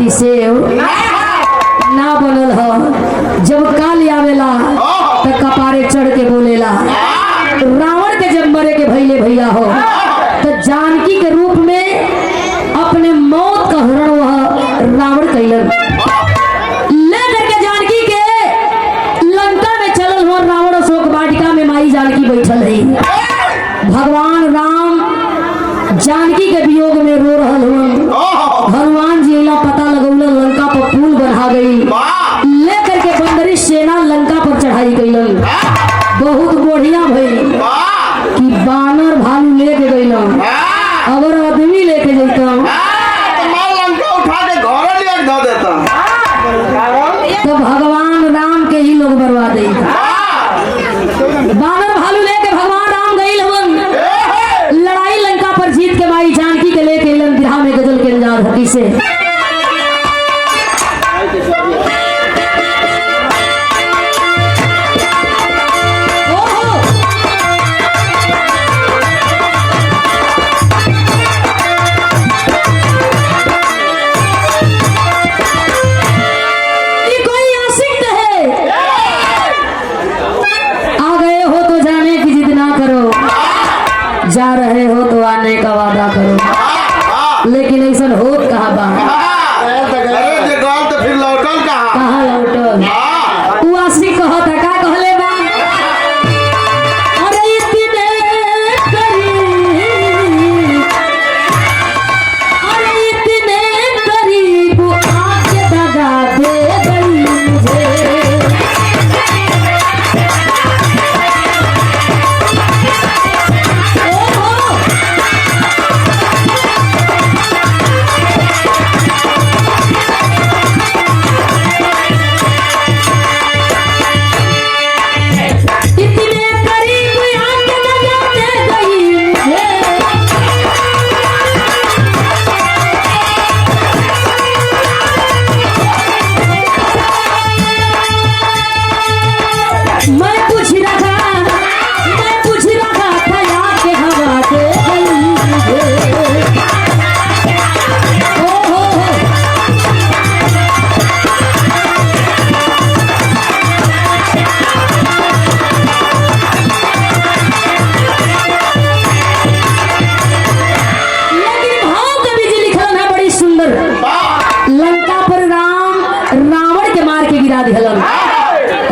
खाती से ना बनल हो। जब काल आवेला तो कपारे चढ़ के बोलेला। रावण के जब मरे के भैले भैया हो तो जानकी के रूप में अपने मौत का हरण वह रावण कैलन। लेकर के जानकी के लंका में चलल हुआ रावण अशोक वाटिका में माई जानकी बैठल है। भगवान राम जानकी के वियोग में रो रहल हुआ। हनुमान जी ला पता लगौल लंका पर पुल बना गई। लेकर के बंदरी सेना लंका पर चढ़ाई गईलन। बहुत बढ़िया भई कि बानर भालू लेके गईला। अगर आदमी लेके जैता तो भगवान राम के ही लोग बर्बाद है। बानर भालू लेके भगवान राम गईल हवन। लड़ाई लंका पर जीत के माई जानकी के लेके बिरहा में गजल के अंदाज हकी से जा रहे हो तो आने का वादा करो। लेकिन ऐसा होत कहाँ बा? कहाँ लौटल? तू आशिक कहता का कहले बा? अरे इतने करीब आके दगा दे गई मुझे।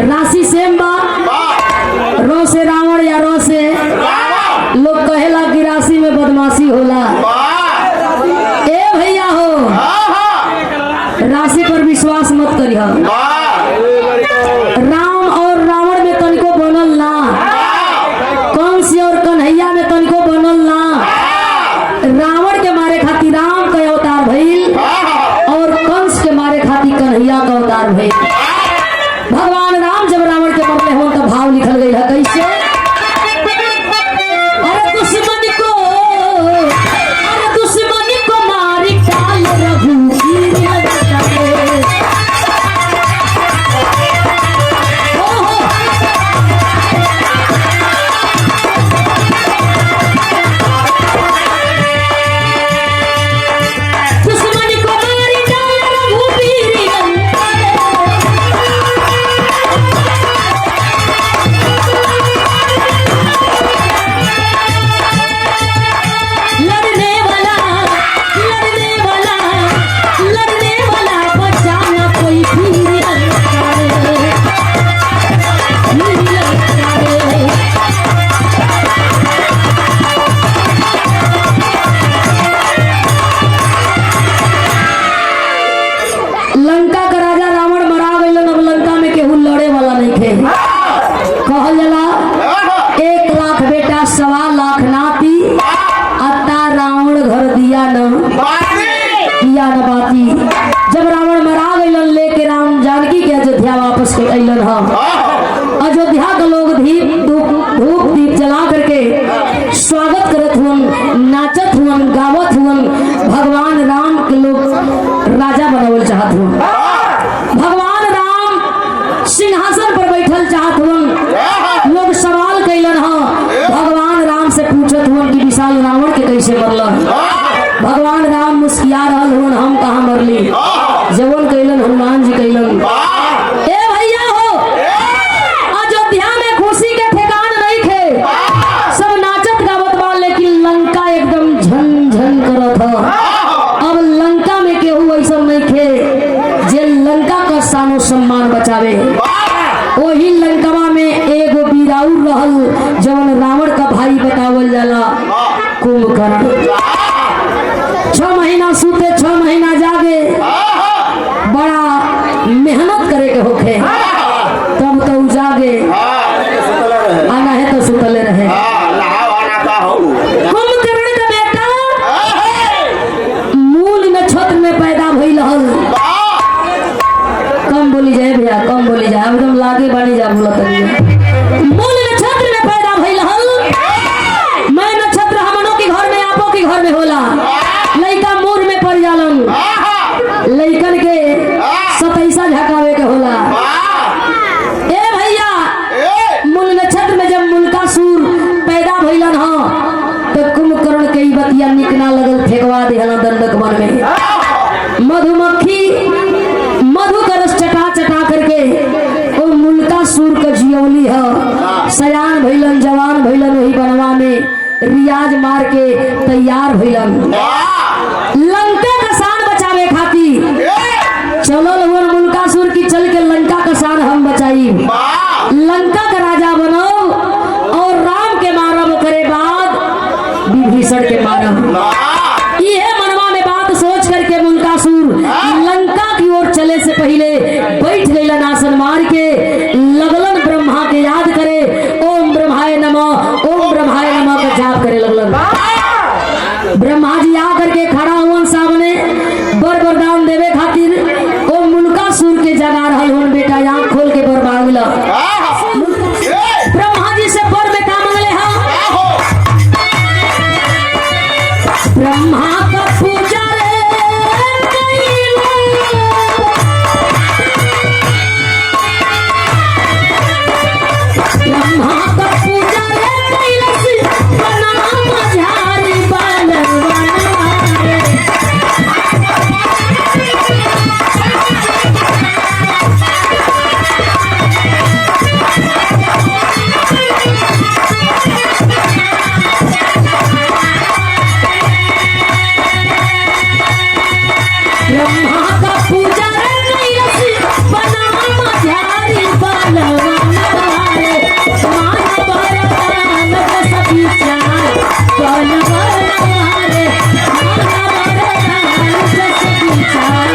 राशि सेम बा। रो से रावण या रो से लोग कहेला कि राशि में बदमाशी होला। ए भैया हो, राशि पर विश्वास मत करिह। राम और रावण में तनिको बनल ना, कंस और कन्हैया में तनिको बनल ना। रावण के मारे खातिर राम का अवतार भइल और कंस के मारे खातिर कन्हैया का अवतार भइल। भगवान राम जब रावण के मरले हो तो भाव लिखल गई है कैसे? अरे दुश्मन को मारी डाल रघुवीर जब रावण मरा गईलन लेके राम जानकी के अयोध्या वापस के अइलन ह। अयोध्या के लोग धूप दीप जला करके स्वागत करत हुन, नाचत हुन, गावत हुन। भगवान राम के लोग राजा बनावल चाहत हुन। भगवान राम सिंहासन पर बैठल चाहत हुन। लोग सवाल कैलन ह। भगवान राम से पूछत हुन कि विशाल रावण के कैसे मरल? भगवान राम मुस्किया रहल हुन, हम कहाँ मरली? जवन कैलन हनुमान जी कैलन। ए भैया हो, अयोध्या में खुशी के ठिकान नहीं थे, सब नाचत गावत बा, लेकिन लंका एकदम झन झन करत ह। अब लंका में केहू ऐसा नहीं थे जे लंका का शानो सम्मान बचावे। वही लंकवा में एगो बीराउर रहल जवन रावण का भाई बतावल जाला, कुंभकर्ण। 6 महीना सूते 6 महीना जागे, बड़ा मेहनत करे के होखे, तब तो जागे आना है तो सुतले रहे। कुंभकर्ण का बेटा मूल नक्षत्र में पैदा भइल हल। कम बोली जाए भैया, कम बोली जाए, एकदम लागे बानी जा बोला तनी। मूल नक्षत्र में पैदा भइल हल। मैं नक्षत्र हमनों के घर में आपो के घर में होला। लइका मूर में पड़ जालन, लइकन के 27 झकावे के होला। ए भैया, मूल नक्षत्र में जब मुल्कासुर पैदा भइलन ह तो कुंभकर्ण के बतिया निक ना लगल, फेंकवा देहला दंडक वन में। मधुमक्खी मधु का रस चटा चटा करके वो मुल्कासुर का जियौली है। सयान भइलन, जवान भइलन, वही बनवा में रियाज मार के तैयार भइलन। लंका का शान बचावे खातिर चलल हुआ मुल्कासुर की, चल के लंका का शान हम बचाई, लंका का राजा बनो और राम के मारब, करे बाद विभीषण के मारब। ये मनवा में बात सोच करके मुल्कासुर लंका की ओर चले से पहले बैठ गईलन आसन मार के, लगलन ब्रह्मा के याद करे, ओम ब्रह्माय नमः, ओम ब्रह्माय नमः का जाप करे लगलन। ब्रह्मा जी आकर के खड़ा हुआ सामने बर वरदान देवे खातिर। ओ मुल्कासुर के जगा रहल हुन, बेटा आंख खोल के बर मांगला। ब्रह्मा जी से बर में का मांगले हा? ब्रह्मा का पूजा रे कइलो, ब्रह्मा का पूजा रे कइलस, बना मझारी बालवाना रे। ब्रह्मा का पूजा रे कइलस, बना मझारी बालवाना रे। मान बरदान के सभी चार बालवाना रे, मान बरदान के सभी चार।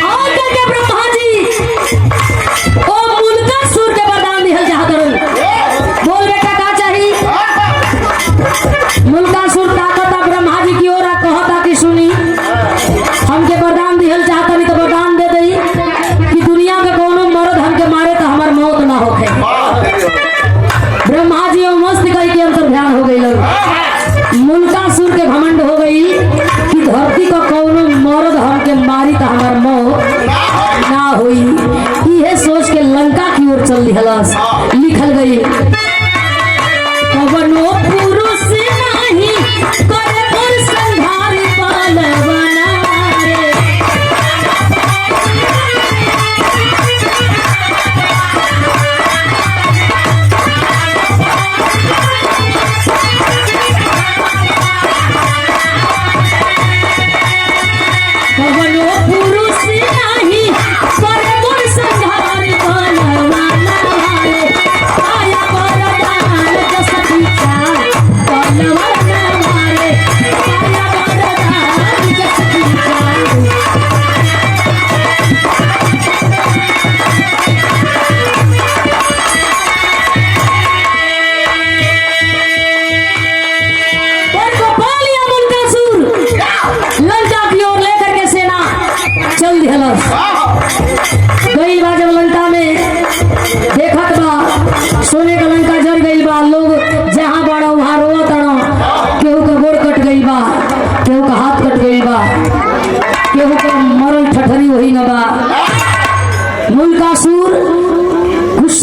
और करके ब्रह्मा जी ओ मुल्कासुर के वरदान दिहल चाहत रहन। बोल बेटा का चाही? मुल्कासुर ताकता ब्रह्मा जी की ओर कहता कि सुनी, हमके वरदान दिहल चाहता, नहीं तो वरदान दे दई कि दुनिया के कोनो मर्द हमके मारे तो हमार मौत ना होखे। ब्रह्मा जी मस्त कही के अंतर ध्यान हो गई। मुल्कासुर के घमंड हो गई कि धरती का कोनो मर्द हमके मारी तो हमार मौत ना हुई। ये सोच के लंका की ओर चल दिहलस। लिखल गई, कवनो पुरुष नाही करे पर संहार बालवाना रे। कवनो पुरुष नाही करे पर संहार बालवाना रे। आया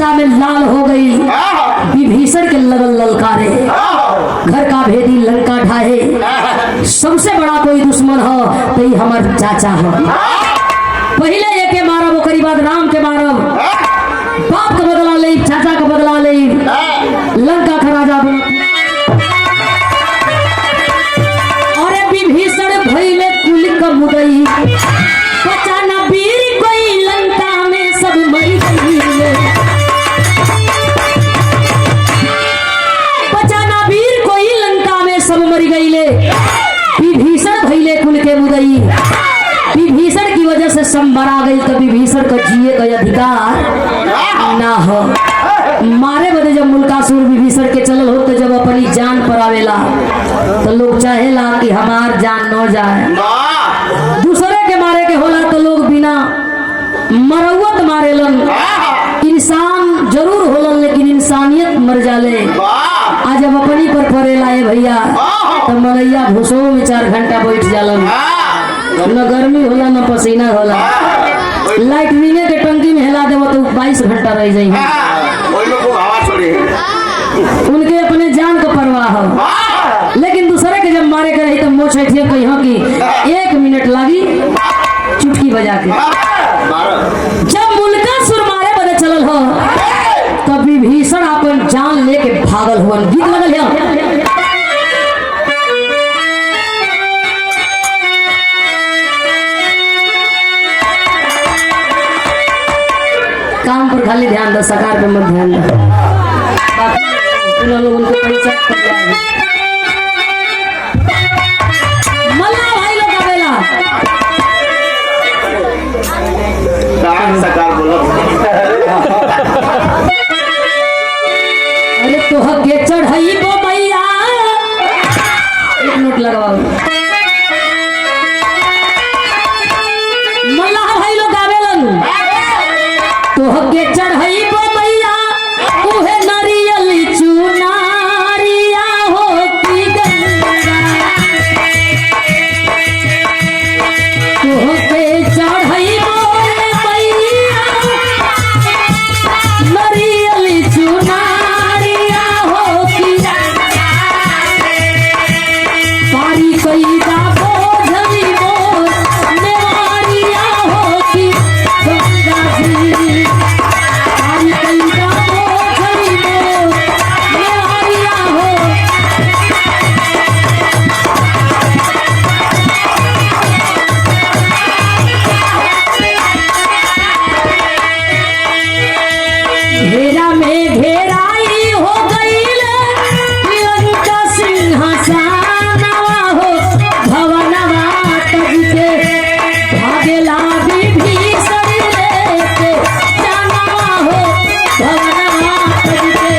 गुस्सा में लाल हो गई। विभीषण के लगल ललकारे, घर का भेदी लंका ढाहे। सबसे बड़ा कोई दुश्मन हो तो ये हमार चाचा हो। पहले एक के मारब, ओकरी बाद राम के मारब। बाप का बदला ले, चाचा का बदला ले, लंका का राजा बन। अरे विभीषण भइले कुल का मुदई, बचाना वीर कोई लंका में सब मर गईले। बचाना वीर कोई लंका में सब मर गईले। विभीषण भइले कुल के मुदई। विभीषण की वजह से सब मरा गई तो विभीषण का जिए का अधिकार ना हो। मारे बदे जब मुल्कासुर विभीषण के चलल हो तो जब अपनी जान पर आवेला तो लोग चाहेला कि हमार जान न जाए। दूसरे के मारे के होला तो लोग बिना मरौत मारेलन। इंसान जरूर होलन लेकिन इंसानियत मर जाले। आज जब अपनी पर पड़ेला है भैया तो मलैया भूसो में 4 घंटा बैठ जालन। न गर्मी होला न पसीना होला। लाइट रीने के टंकी में हिला देव तो 22 घंटा रह जाई। उनके अपने जान का परवाह हो, लेकिन दूसरे के जब मारे के रही तो मोछ ऐठिए कहीं कि 1 मिनट लगी चुटकी बजा के। जब मुल्कासुर मारे बदे चलल हो तब विभीषण अपन जान लेके भागल हुआ। गीत लगल है काम पर खाली ध्यान दो, सरकार पे मत ध्यान दो। लोग उनको पैसा मल्ला भाई लोग आवेला सरकार बोलो। अरे तो हके चढ़ई बो मैया, 1 मिनट लगाओ। मल्ला भाई लोग आवेलन तो हके चढ़ई बो मैया, उहे नारियल चुनारिया होती गंगा। तो हके चढ़ई बो मैया, नारियल चुनारिया होती पारी कई दा बोझली मोर नेवारिया होती गंगा जी। घेरा में घेराई हो गई लंका सिंहासनवा हो, भवनवा तज के भागेला विभीषण लेके जानवा हो, भवनवा तज के।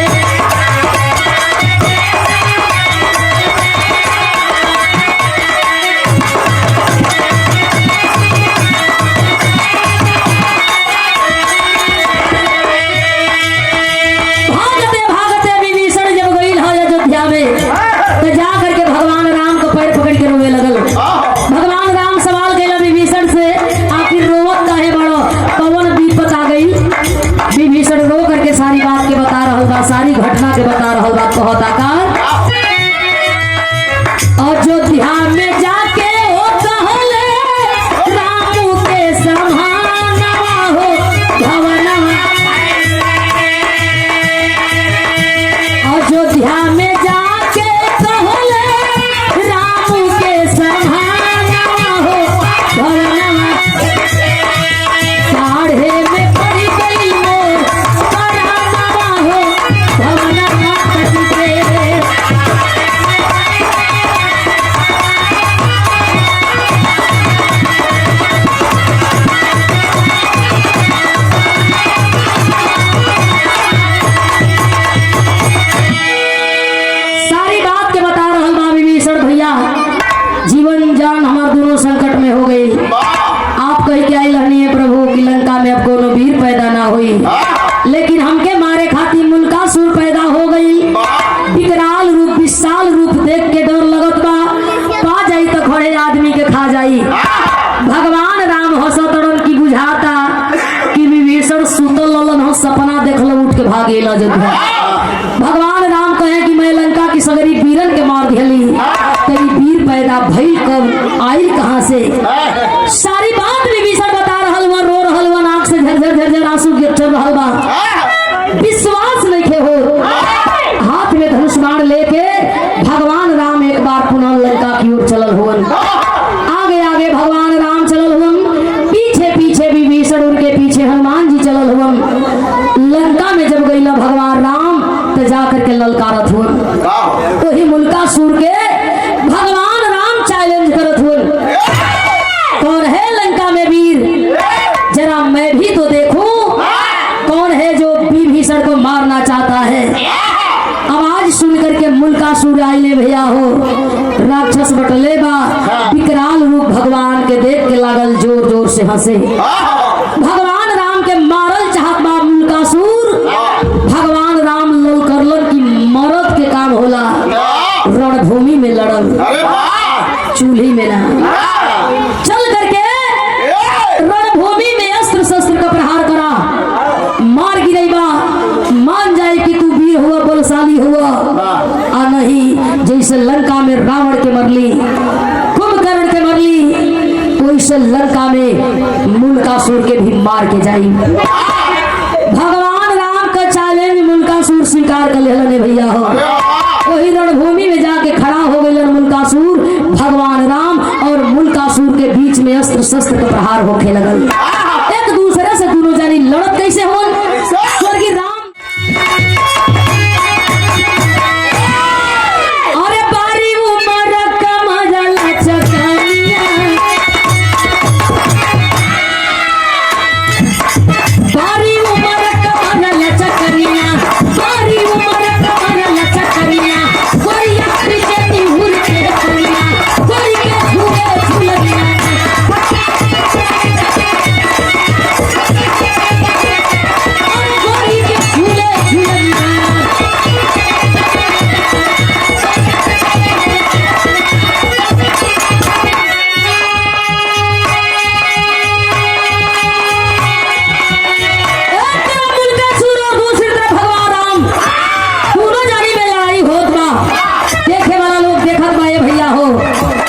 तो जा करके भगवान राम को पैर पकड़ के रोवे लगल। भगवान राम सवाल कैला विभीषण से, आखिर रोवत काहे बड़ो, कौन विपत आ गई? विभीषण रो करके सारी बात के बता रहल बा, सारी घटना के बता रहल बा। कहता का अयोध्या में जाके ओ कहले राम के समानवा हो, भवनवा। अयोध्या में जीवन जान हमार दोनों संकट में हो गई। आप कही के आई रहनी है प्रभु की लंका में अब कोनो वीर पैदा ना हुई, लेकिन हमके मारे खातिर मुल्कासुर पैदा हो गई। विकराल रूप विशाल रूप देख के डर लगत बा, पा जाई तो खड़े आदमी के खा जाई। भगवान राम हंसतड़न की बुझाता कि विभीषण सुतल ललन हो, सपना देखल उठ के भागे अयोध्या। भगवान राम कहे कि मैं लंका की सगरी वीरन के मार दिली, तेरी वीर पैदा भई कब आई कहाँ से? सारी बात विभीषण बता रहल बा, रो रहल बा, नाक से झरझर झरझर आंसू गिर रहल बा। विश्वास नहीं खे हो। हाथ में धनुष बाण लेके भगवान राम एक बार पुनः लंका की ओर चलल हुवन। आगे आगे भगवान राम चलल हुवन, पीछे पीछे विभीषण, उनके पीछे हनुमान जी चलल हुवन। लंका में जब गईला भगवान राम तो जाकर के ललकारत हुवन। वही मुल्कासुर के भगवान राम चैलेंज करत हुवन, कौन है लंका में वीर, जरा मैं भी तो देखूं कौन है जो विभीषण को मारना चाहता है। आवाज सुन करके मुल्कासुर आइले भैया हो, राक्षस बटले बा, विकराल रूप भगवान के देख के लागल जोर जोर से हंसे। भगवान राम के मारल चाहत बा मुल्कासुर। भगवान राम लल करलन की मरद के काम होला रणभूमि में लड़ल, चूल्ही में ना। चल करके रणभूमि में अस्त्र शस्त्र का प्रहार करा, मार गिरेबा, मान जाए कि तू वीर हुआ, बलशाली हुआ, आ नहीं जैसे लंका में रावण के मरली, कुंभकर्ण के मरली, वैसे लंका में मुल्कासुर के भी मार के जाई। भगवान राम का चैलेंज मुल्कासुर स्वीकार कर लेने भैया हो। वही रणभूमि में जाके खड़ा हो गए मुल्कासुर। भगवान राम और मुल्कासुर के बीच में अस्त्र शस्त्र का प्रहार होके लगल। एक दूसरे से दोनों जानी लड़त कैसे हो। स्वर्गीय राम अरे बारी उमर कमर लचकनिया, बारी उमर कमर लचकनिया, बारी उमर कमर लचकनिया, कोई पीछे निहुर के दुनिया, कोई के झूले झूलनिया, कोई के झूले झूलनिया।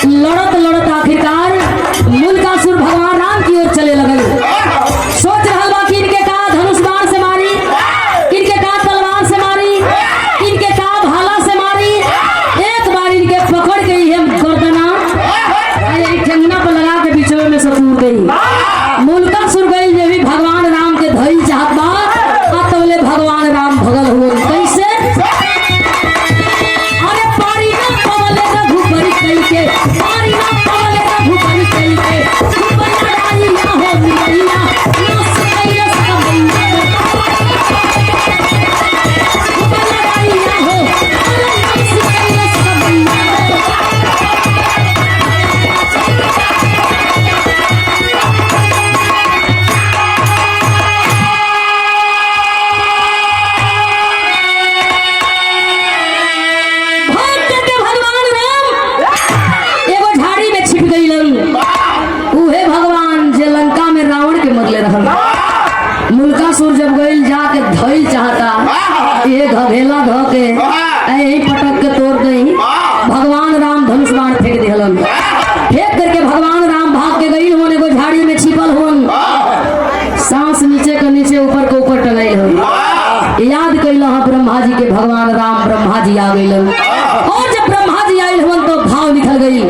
लड़त लड़त आखिरकार मुल्कासुर भगवान राम की ओर चले लगल। सोच रहा बा कि इनके का धनुष बाण से मारी, इनके का तलवार से मारी, इनके का भाला से मारी। एक बार इनके पकड़ गई है गर्दना, ठंगना पर लगा के बिचवे में सतूर गई। मुल्कासुर गई जे भी भगवान राम के धइल चाहत बा, तबले भगवान राम भगल हुए। कैसे? अरे पारी ना पवले रघुपति कइके, पारी ना पवले रघुपति कइके, सुपैया राई ना हो मिलैया, ना सुपैया सबैया, सुपैया राई ना हो, अरे ना सुपैया सबैया। मुल्कासुर जब गईल जाके धइल चाहता, ये घघेला ध के यही पटक के तोड़ गई। भगवान राम धनुष बाण फेंक दिहलन। फेंक करके भगवान राम भाग के गई होने को झाड़ी में छिपल होन, सांस नीचे के नीचे ऊपर के ऊपर टंगाई हो। याद कैल ब्रह्मा जी के भगवान राम ब्रह्मा जी आ गई। और जब ब्रह्मा जी आये होन तो भाव निकल गई।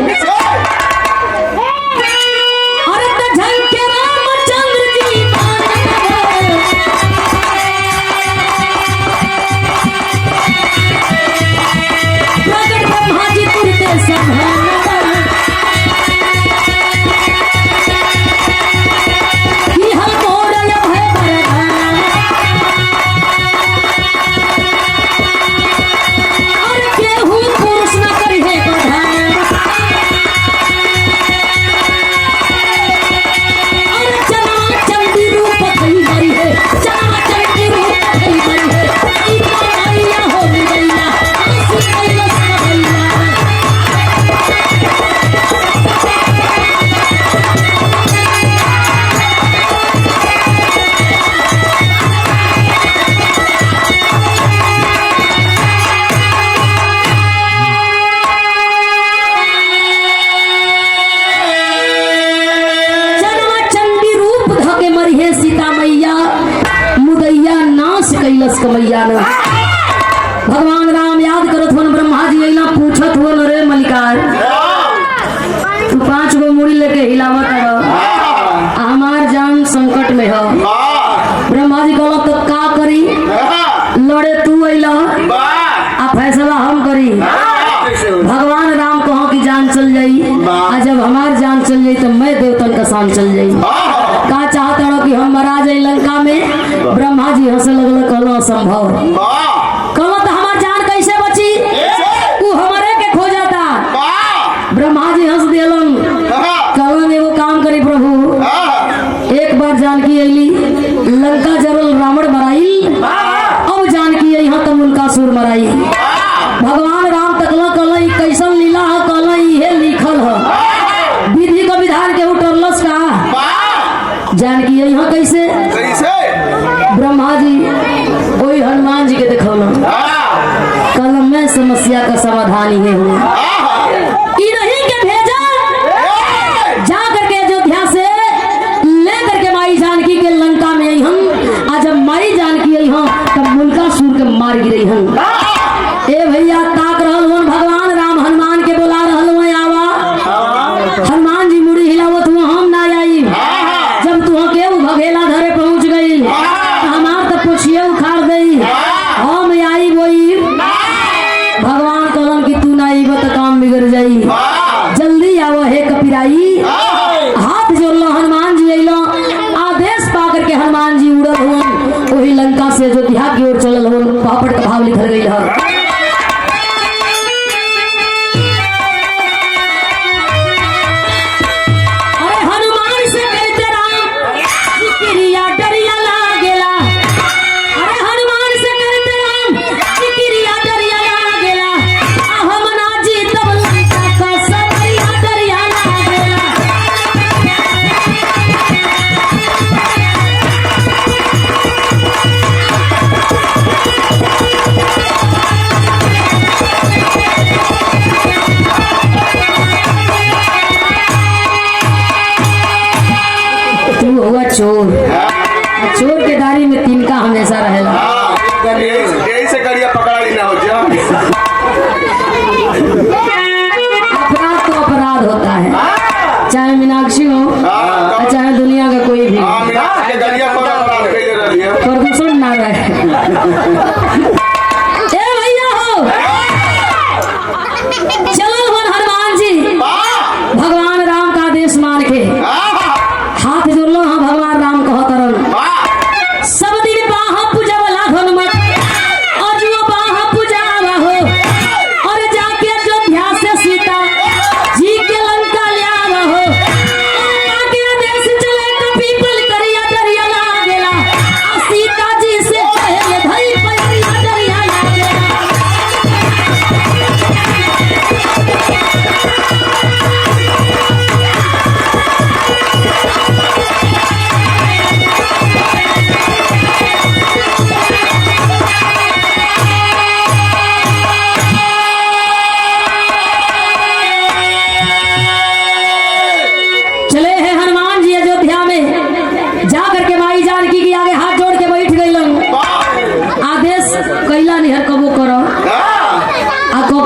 पुरुष न करी है कैलस कमैया न। भगवान राम याद करत हुन ब्रह्मा जी अइला पूछत हुन रे मलिकार तू 5 गो मुड़ी लेके हिलावत है हमार जान संकट में हो। ब्रह्मा जी कहला तो का करी लड़े तू अइला आ फैसला हम करी। भगवान राम कहो कि जान चल जाई आ जब हमार जान चल जाई तो मैं देवतन का शान चल जाई। का चाहता हो कि हम मरा जाए लंका में। ब्रह्मा जी हंसे लगल कहलो असंभव। कहलो तो हमार जान कैसे बची तू हमारे के खो जाता। ब्रह्मा जी हंस दिलन कहलन एगो काम करी प्रभु एक बार जानकी अइली लंका जरल रावण मराई अब जानकी यहाँ तो मुल्कासुर मराई। भगवान राम तकला कहल कैसन लीला है कहल ये लिखल है विधि का विधान के उठरलस का जानकी यहाँ कैसे ब्रह्मा जी वही हनुमान जी के देखल कल मैं समस्या का समाधान ही हूँ नहीं के भेजा जा करके अयोध्या से ले करके माई जानकी के लंका में आई हम आज माई जानकी आई हम तब मुल्कासुर के मार गिरी हम। ए भैया ताक रहल हन भगवान राम हनुमान के बोला रहल हन आवा। हनुमान जी मुड़ी हिलावत हुआ हम ना आई जब तू के भगेला धरे पहुंच गई हमार तो पुछिए उखाड़ गई हम आई वही। भगवान कहलन कि तू ना आई तो काम बिगड़ जाई जल्दी आवो हे कपिराई। हाथ जोड़लो हनुमान जी अइलो आदेश पा करके हनुमान जी उड़ल हुन वही लंका से अयोध्या की ओर चलल हुन। पापड़ का भाव लिखल गई है चोर चोर के दारी में तिनका हमेशा रहेला। यही से करिया पकड़ाई ना हो जा। अपराध तो अपराध होता है चाहे मीनाक्षी हो चाहे दुनिया का कोई भी प्रदूषण ना रहे। ए भैया हो चलो हनुमान जी भगवान राम का आदेश मान के हाथ जोड़ लो। हाँ भगवान राम कहो तरल सब दिन बाहा पूजा वाला हनुमान और जो बाहा पूजा हो और जाके अयोध्या से सीता जी के लंका ले आवा हो आगे देश चले तो पीपल करिया डरिया लागेला सीता जी से पहले धई पैरिया डरिया लागेला।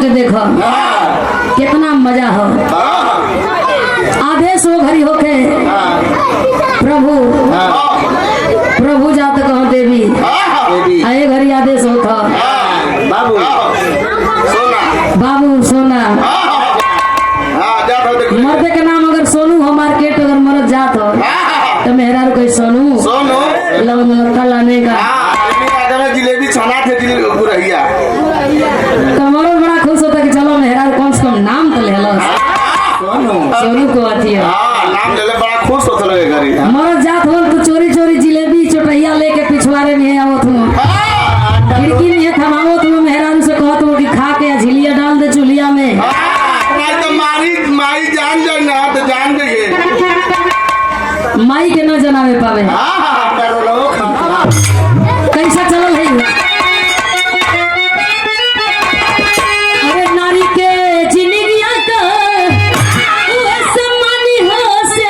देखो कितना मजा हो आदेश वो घड़ी होके प्रभु प्रभु जात कहो देवी आए घड़ी आदेश होता बाबू सोना मर्द के नाम अगर सोनू हो मार्केट अगर मर्द जात हो तो मेहरारू कोई सोनू लड़का लाने का जिलेबी छना थे तुम्हारा बड़ा खुश होता कि चलो मेहरारू कम से कम नाम तो ले लो सोनू को आती है नाम ले ले बड़ा खुश होता लगे घरी मर्द जात हो तो चोरी चोरी जिलेबी चोटैया लेके पिछवाड़े में आवत हूँ खिड़की में थमावत हूँ मेहरारू से कहत हूँ कि खा के झिलिया डाल दे चूल्हिया में तो माई जान जाए ना तो जान देंगे माई के न जनावे पावे कैसा चलल है अरे नारी के जिंदगिया का वो सम्मानी हो से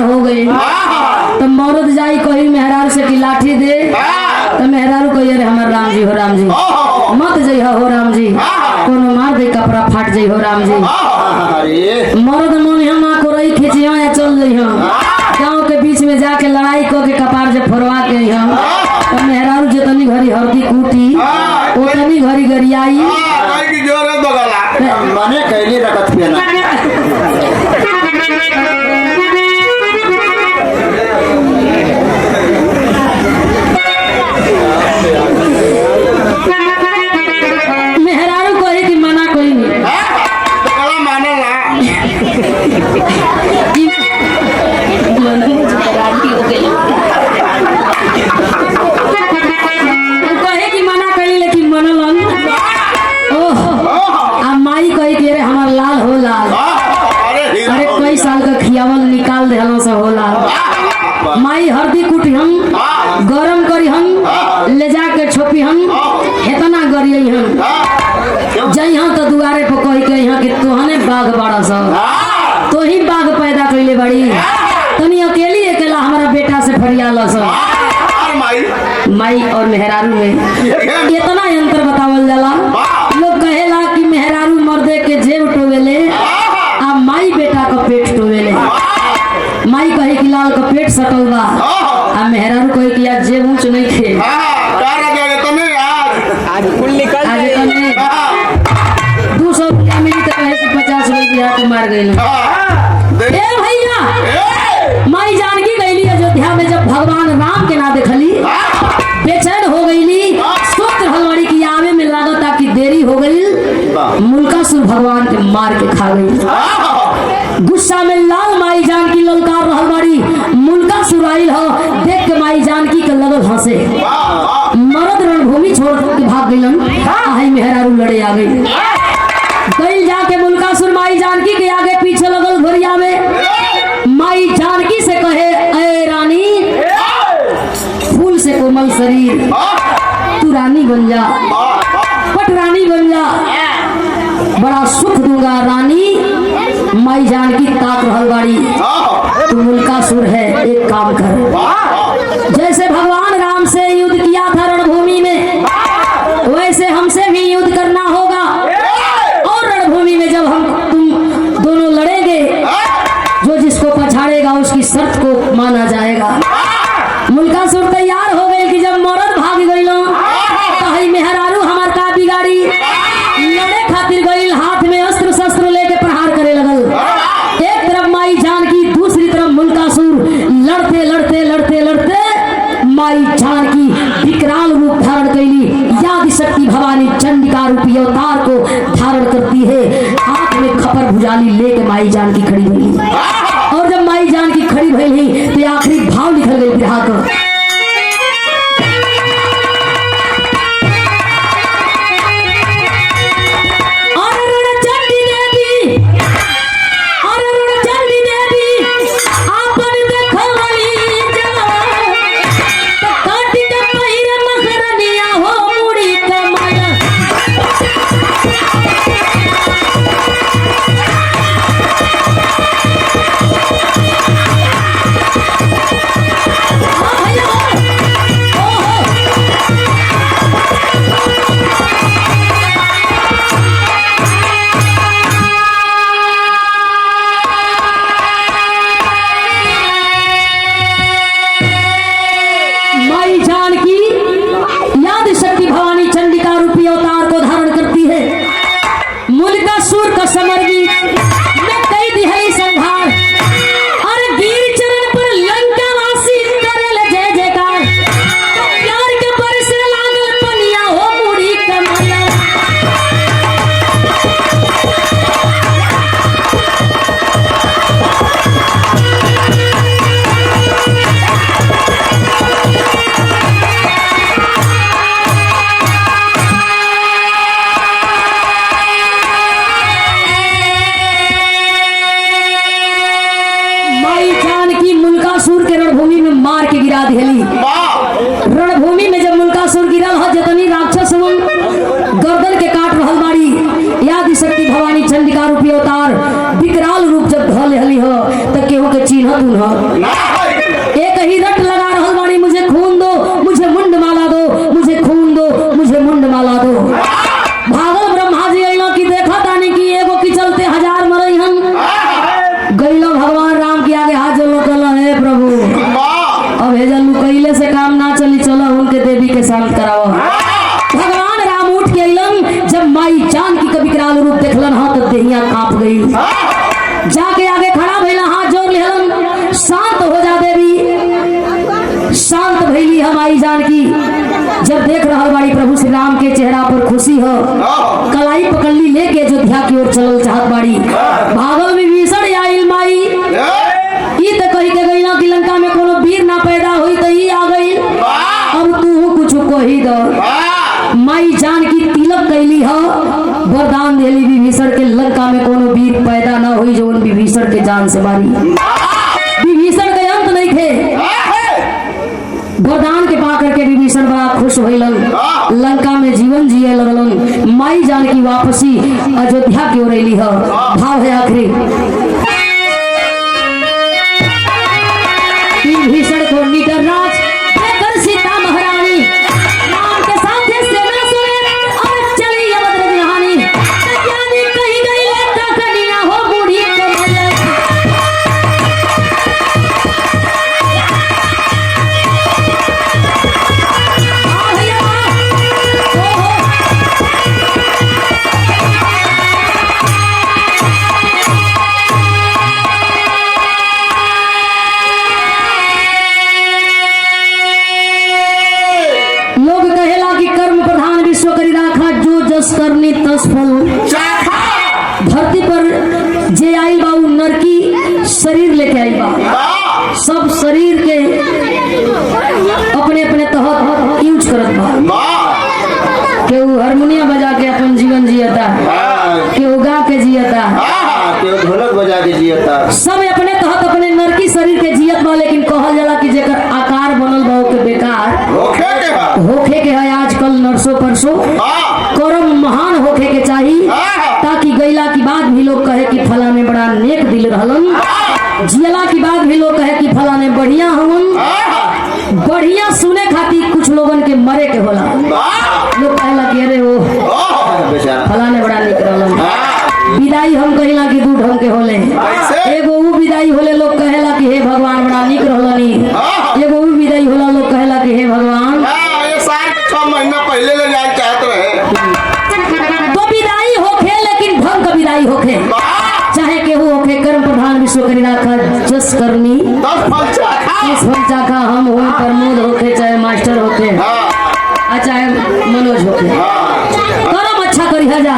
पार हो गई तो मौरत जाई कही मेहरारू से की लाठी दे तो मेहरारू कही अरे हमार राम जी हो राम जी मत जई हो राम जी कोनो मार दे कपड़ा फाट जई हो राम जी मौरत मन हम को रही खिचिया या चल जई हम गांव के बीच में जाके लड़ाई को के कपार से फोड़वा के हम तो मेहरारू जितनी घड़ी हरदी कूटी उतनी घड़ी गरियाई की जोर है बगला मने कैली रखत पे ना मेहरारू कहे कि मना कोई नहीं बगला माने ना कहे कि मना करी लेकिन मनलन ओह आ माई कहे कि अरे हमार लाल हो लाल अरे कई साल का खियावल निकाल दे हलो से हो लाल माई हरदी कुटी हम गरम करी हम ले जाके छोपी हम इतना गरियई हम जई हम तो दुआरे पर कही के यहाँ कि तोहने बाघ बड़ा सब तो ही बाघ पैदा कैले बड़ी तनी अकेली अकेला हमारा बेटा से फरियाल सब माई और मेहरारू में इतना अंतर बतावल जाला लोग कहेला कि मेहरारू मर्दे के जेब टोवेले आ माई बेटा का पेट टोवेले माई कहे कि लाल का पेट सटल बा आ मेहरारू कहे कि यार जेब ऊंच नहीं थे आज कुल निकल आज तने 200 रुपया मिली तो कहे कि 50 रुपया तो मार गई ए भैया माई जानकी गईली अयोध्या में जब भगवान राम के ना देखली बेचैन हो गईली सोच हलवाड़ी की आवे में लागत ताकि देरी हो गई मुल्कासुर भगवान के मार के खा गई गुस्सा में लाल माई जानकी ललकार हलवाड़ी मुल्कासुर आइल हो देख के माई जानकी के लगल हंसे मरद रणभूमि छोड़ के भाग गईलन आई मेहरारू लड़े आ गई गई जाके मुल्कासुर माई जानकी के आगे पीछे लगल घोरिया में माई जानकी से कहे ए रानी फूल से कोमल शरीर तू रानी बन जा पट रानी बन जा बड़ा सुख दूंगा रानी माई जानकी ताक रहल बाड़ी तू मुल्कासुर है एक काम कर जैसे भगवान राम से युद्ध किया था रणभूमि में वैसे हमसे भी युद्ध करना होगा और रणभूमि में जब हम तुम दोनों लड़ेंगे जो जिसको पछाड़ेगा उसकी शर्त को माना जाएगा मुल्कासुर तैयार हो गए कि जब मरद भाग गई तो मेहरारू हमार का बिगाड़ी लड़े खातिर गई हाथ में अस्त्र शस्त्र लेके प्रहार करे लगल एक तरफ माई जानकी दूसरी तरफ मुल्कासुर लड़ते लड़ते लड़ते लड़ते माई जानकी विकराल रूप धारण कैली याद शक्ति भवानी चंडिका रूपी अवतार को धारण करती है हाथ में खपर भुजाली लेके माई जानकी खड़ी हुई और जब माई जानकी खड़ी भई तो आखिरी भाव निकल गई बिरहा को एक ही रट लगा रहल बाड़ी, मुझे खून दो, मुझे मुंड माला दो, मुझे खून दो, मुझे मुंड माला दो। भागल ब्रह्मा जी अइलो कि देखा तानी कि एगो की चलते हजार मरई हम। गइलो भगवान राम के आगे हाथ जोड़ कहल, हे प्रभु अब हेजल कैले से काम ना चली, चलो उनके देवी के शांत कराओ। भगवान राम उठ के अइलन, जब माई जानकी के विकराल रूप देखलन हाथ तो देहिया कांप गई। जाके आगे खड़ा भइला, हाथ जोड़ लेहलन, शांत हो जा देवी। शांत भइली हम माई जानकी। जब देख रहल बाड़ी प्रभु श्री राम के चेहरा पर खुशी हो, कलाई पकड़ली लेके अयोध्या की ओर चलल चाहत बाड़ी। भागल विभीषण आइल माई, ई त कही के गइला कि लंका में कोनो वीर ना पैदा होई त ई आ गई, अब तू कुछ कही दो। माई जानकी तिलक कैली हो, वरदान देली विभीषण के लंका में कोनो वीर पैदा ना हुई जो उन विभीषण के जान से मारी। विभीषण के अंत नहीं थे। वरदान के पा करके विभीषण बड़ा खुश होइलन, लंका में जीवन जिए लगलन। माई जानकी वापसी अयोध्या की ओर अइली हो। भाव है आखिरी, विभीषण को निडर राज देकर सीता महारानी, राम के साथे सेना सुने और चली अवध बिहानी। ज्ञानी कहीं गई लंका कन्या हो बूढ़ी कमल। लोग कहेला कि कर्म प्रधान विश्व करी राखा, जो जस करनी तस फल। धरती पर जे आइल बा उ नरकी शरीर लेके आइल बा। सब शरीर के अपने अपने तहत यूज करत बा। केहू हारमोनियम बजा के अपन जीवन जियता, केहू गा के जियता, ढोलक बजा के जियता। सब अपने तहत अपने नरकी शरीर के जियत बा। लेकिन कहल जाला कि जेकर आकार बनल बा ओके बेकार होखे के है। आजकल नरसों परसों कर्म महान होखे के चाहिए, ताकि गैला की बात भी लोग कहे कि फलाने बड़ा नेक दिल रहलन, जियला की बात भी लोग कहे कि फलाने बढ़िया हवन। बढ़िया सुने खातिर कुछ लोगन के मरे के होला। लोग कहेला कि अरे वो फलाने बड़ा नेक रहलन। विदाई हम कहिला कि दू ढंग के होले। एगो ऊ विदाई होले लोग कहेला कि हे भगवान बड़ा नीक रहलनी, एगो ऊ विदाई होला लोग कहेला कि हे भगवान 6 महीना पहले ले जाए चाहत रहे। तो विदाई होखे, लेकिन ढंग का विदाई होखे। चाहे केहू होखे कर्म प्रधान विश्व करी राखा, जस करनी 10 फल चाखा। हम हो प्रमोद होखे, चाहे मास्टर होखे, चाहे मनोज होखे, कर्म अच्छा करी जा।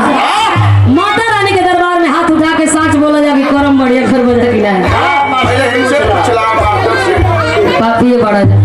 माता रानी के दरबार में हाथ उठा के साच बोला जा कि कर्म बढ़िया कर बजा कि नहीं, पापी बड़ा जा।